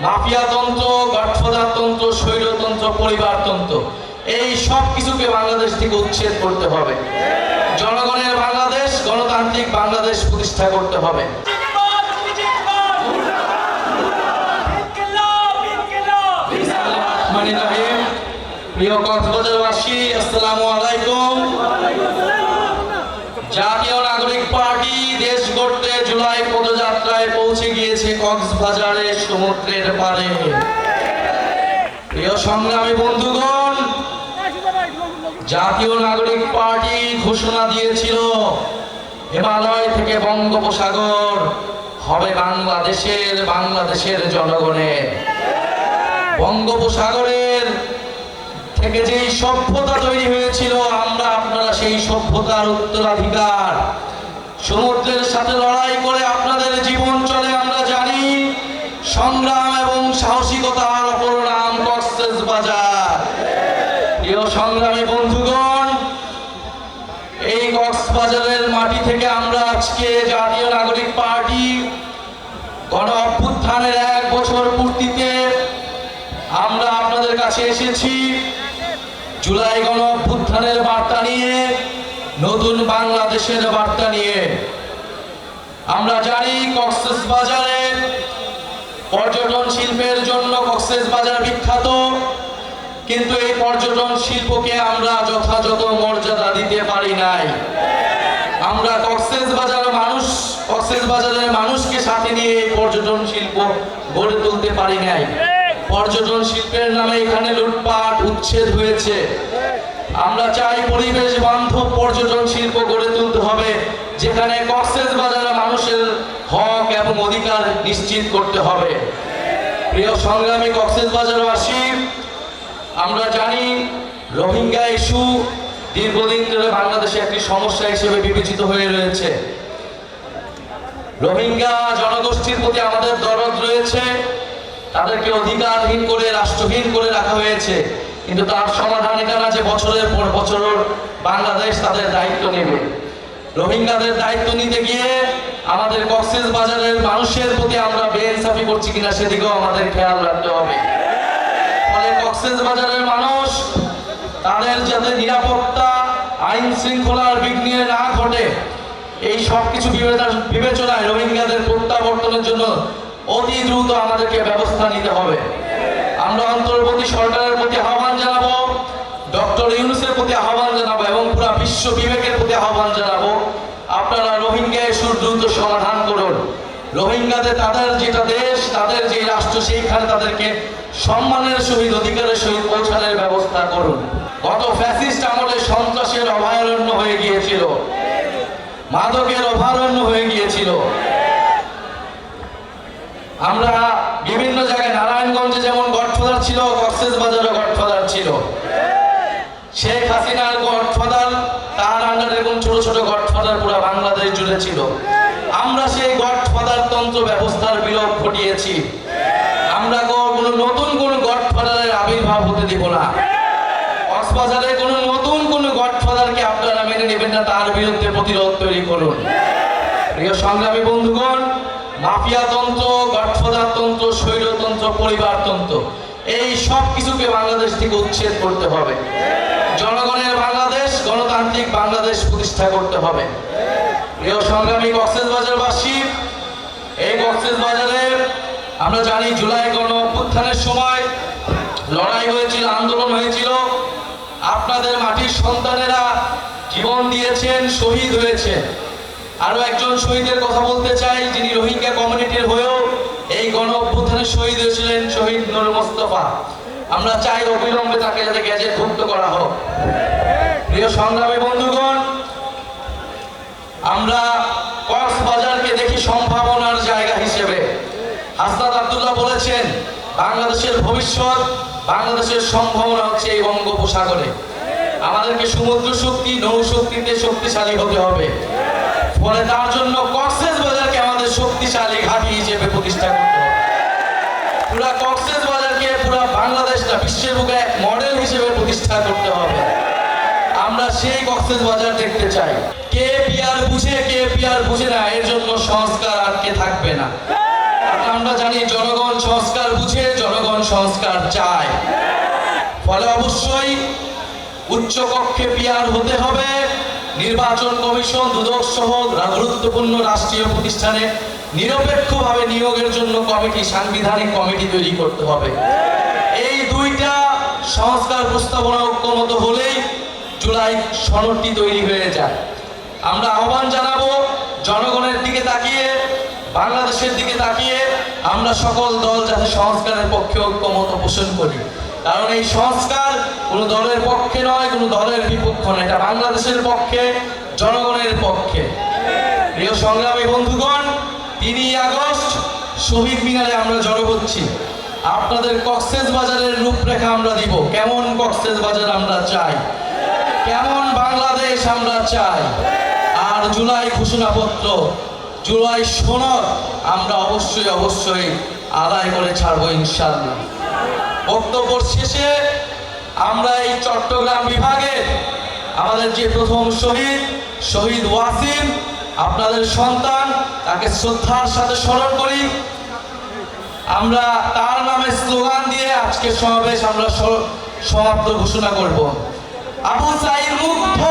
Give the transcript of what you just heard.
মাফিয়াতন্ত্র, গডফাদারতন্ত্র, স্বৈরতন্ত্র, পরিবারতন্ত্র, এই সব কিছুকে বাংলাদেশ থেকে উচ্ছেদ করতে হবে। জনগণের বাংলাদেশ, গণতান্ত্রিক বাংলাদেশ প্রতিষ্ঠা করতে হবে। প্রিয় কক্সবাজারবাসী, আসসালামু আলাইকুম। জাতীয় নাগরিক পার্টি দেশ গড়তে জুলাই পদযাত্রায় পৌঁছে গিয়েছে কক্সবাজারের সমুদ্রের পাড়ে। প্রিয় সংগ্রামী বন্ধুগণ, জাতীয় নাগরিক পার্টি ঘোষণা দিয়েছিল হিমালয় থেকে বঙ্গোপসাগর হবে বাংলাদেশের জনগণের। বঙ্গোপসাগরের থেকে যেই সভ্যতা তৈরি হয়েছিল, আপনারা সেই সভ্যতার উত্তরাধিকার। সমুদ্রের সাথে লড়াই করে আপনাদের জীবন চলে আমরা জানি। সংগ্রাম এবং সাহসিকতার অপর নাম কক্সবাজার। প্রিয় সংগ্রামী বন্ধুগণ, এই কক্সবাজারের মাটি থেকে আমরা আজকে জাতীয় নাগরিক পার্টি গণ অভ্যুত্থানের 1 বছর পূর্তিতে আমরা আপনাদের কাছে এসেছি জুলাই গণ অভ্যুত্থানের বার্তা নিয়ে, নতুন বাংলাদেশের বার্তা নিয়ে। আমরা জানি কক্সবাজারে পর্যটন শিল্পের জন্য কক্সবাজার বিখ্যাত, কিন্তু এই পর্যটন শিল্পকে আমরা যথাযথ মর্যাদা দিতে পারি নাই। আমরা কক্সবাজারের মানুষকে সাথে নিয়ে এই পর্যটন শিল্প গড়ে তুলতে পারি নাই। পর্যটন শিল্পের নামে এখানে লুটপাট উচ্ছেদ হয়েছে। আমরা চাই পরিবেশ বান্ধব পর্যটন শিল্প গড়ে তুলতে হবে, যেখানে কক্সবাজারের মানুষের হক এবং অধিকার নিশ্চিত করতে হবে। প্রিয় সংগ্রামী কক্সবাজারবাসী, আমরা জানি রোহিঙ্গা ইস্যু দীর্ঘদিন ধরে বাংলাদেশে একটি সমস্যা হিসেবে বিবেচিত হয়ে রয়েছে। রোহিঙ্গা জনগোষ্ঠীর প্রতি আমাদের দরদ রয়েছে। তাদেরকে অধিকারহীন করে, রাষ্ট্রহীন করে রাখা হয়েছে, কিন্তু তার সমাধান এটা না যে বছরের পর বছর বাংলাদেশ তাদের দায়িত্ব নেবে। রোহিঙ্গাদের দায়িত্ব নিতে গিয়ে আমাদের কক্সবাজারের মানুষের প্রতি আমরা বেইনসাফি করছি কিনা সেদিকেও আমাদের খেয়াল রাখতে হবে। ফলে কক্সবাজারের মানুষ তাদের যাতে নিরাপত্তা, আইন শৃঙ্খলার বিঘ্ন না ঘটে, এই সব কিছু বিবেচনায় রোহিঙ্গাদের প্রত্যাবর্তনের জন্য অতি দ্রুত আমাদেরকে ব্যবস্থা নিতে হবে। আমরা অন্তর্বর্তী সরকারের প্রতি আহ্বান জানাবো, ডক্টর ইউনূসের প্রতি আহ্বান জানাবো এবং পুরো বিশ্ব বিবেকের প্রতি আহ্বান জানাবো, আপনারা রোহিঙ্গা ইস্যুর দ্রুত সমাধান করুন। রোহিঙ্গাদের তাদের যেটা দেশ, তাদের যে রাষ্ট্র, সেইখানে তাদেরকে সম্মানের সহিত, অধিকারের সহিত পৌঁছানোর ব্যবস্থা করুন। গত ফ্যাসিস্ট আমলে সন্ত্রাসের অভয়ারণ্য হয়ে গিয়েছিল, মাদকের অভয়ারণ্য হয়ে গিয়েছিল। আমরা বিভিন্ন জায়গায়, নারায়ণগঞ্জে যেমন গডফাদার ছিল, কক্সবাজারে গডফাদার ছিল। শেখ হাসিনার গডফাদার, তার আন্ডারে এরকম ছোট ছোট গডফাদার পুরো বাংলাদেশ জুড়ে ছিল। আমরা সেই গডফাদার তন্ত্র ব্যবস্থার বিলোপ ঘটিয়েছি। আমরা নতুন কোন গডফাদারের আবির্ভাব হতে দিব না। কক্সবাজারে নতুন কোন গডফাদারকে আপনারা মেনে নেবেন না, তার বিরুদ্ধে প্রতিরোধ তৈরি করুন। প্রিয় সংগ্রামী বন্ধুগণ, মাফিয়াতন্ত্র, গডফাদারতন্ত্র, স্বৈরতন্ত্র, পরিবারতন্ত্র, এই সব কিছুকে বাংলাদেশ থেকে উচ্ছেদ করতে হবে। জনগণের বাংলাদেশ, গণতান্ত্রিক বাংলাদেশ প্রতিষ্ঠা করতে হবে। প্রিয় সংগ্রামী কক্সবাজারবাসী, এই কক্সবাজারে আমরা জানি জুলাই গণ অভ্যুত্থানের সময় লড়াই হয়েছিল, আন্দোলন হয়েছিল। আপনাদের মাটির সন্তানেরা জীবন দিয়েছেন, শহীদ হয়েছে। আরো একজন শহীদের কথা বলতে চাই, যিনি রোহিঙ্গা কমিউনিটির হয়েও এই গণ অভ্যুত্থানে শহীদ হয়েছিলেন, শহীদ নূর মোস্তফা। আমরা চাই অবিলম্বে তাকে যাতে গ্যাজেটভুক্ত করা হোক। প্রিয় সংগ্রামী বন্ধুগণ, আমরা কক্সবাজারকে দেখি সম্ভাবনার জায়গা হিসেবে। হাসনাত আব্দুল্লাহ বলেছেন, বাংলাদেশের ভবিষ্যৎ, বাংলাদেশের সম্ভাবনা হচ্ছে এই বঙ্গোপসাগরে। আমাদেরকে সমুদ্র শক্তি, নৌ শক্তিতে শক্তিশালী হতে হবে। ফলে তার জন্য কক্সবাজারকে আমাদের শক্তিশালী ঘাঁটি হিসেবে প্রতিষ্ঠা করতে হবে। পুরা কক্সবাজারকে, পুরা বাংলাদেশটা বিশ্বের বুকে এক মডেল হিসেবে প্রতিষ্ঠা করতে হবে। আমরা সেই কক্সবাজার দেখতে চাই। কে পিয়ার বুঝে, কে পিয়ার বুঝে না, এর জন্য সংস্কার আটকে থাকবে না। আমরা জানি জনগণ সংস্কার বুঝে, জনগণ সংস্কার চায়। ফলে অবশ্যই উচ্চকক্ষে পিয়ার হতে হবে। নির্বাচন কমিশন, দুদক সহ গুরুত্বপূর্ণ রাষ্ট্রীয় প্রতিষ্ঠানে নিরপেক্ষভাবে নিয়োগের জন্য কমিটি, সাংবিধানিক কমিটি তৈরি করতে হবে। এই দুইটা সংস্কার প্রস্তাবনা ঐক্যমত হলেই জুলাই সনদটি তৈরি হয়ে যায়। আমরা আহ্বান জানাবো জনগণের দিকে তাকিয়ে, বাংলাদেশের দিকে তাকিয়ে আমরা সকল দল যাতে সংস্কারের পক্ষে ঐক্যমত পোষণ করি। কারণ এই সংস্কার কোনো দলের পক্ষে নয়, কোনো দলের বিপক্ষ নয়, এটা বাংলাদেশের পক্ষে, জনগণের পক্ষে। প্রিয় সংগ্রামী বন্ধুগণ, 3 আগস্ট শহীদ মিনারে আমরা জড়ো হচ্ছি। আপনাদের কক্সবাজারের রূপরেখা আমরা দিব, কেমন কক্সবাজার আমরা চাই, কেমন বাংলাদেশ আমরা চাই। আর জুলাই ঘোষণাপত্র, জুলাই সনদ আমরা অবশ্যই আদায় করে ছাড়বো ইনশাআল্লাহ। বক্তব্য শেষে আমরা এই চট্টগ্রাম বিভাগে আমাদের যে প্রথম শহীদ ওয়াসিম, আপনাদের সন্তান, তাকে শ্রদ্ধার সাথে স্মরণ করি। আমরা তার নামে স্লোগান দিয়ে আজকের সমাবেশ আমরা সমাপ্ত ঘোষণা করব। আবু সাঈদ মুগ্ধ।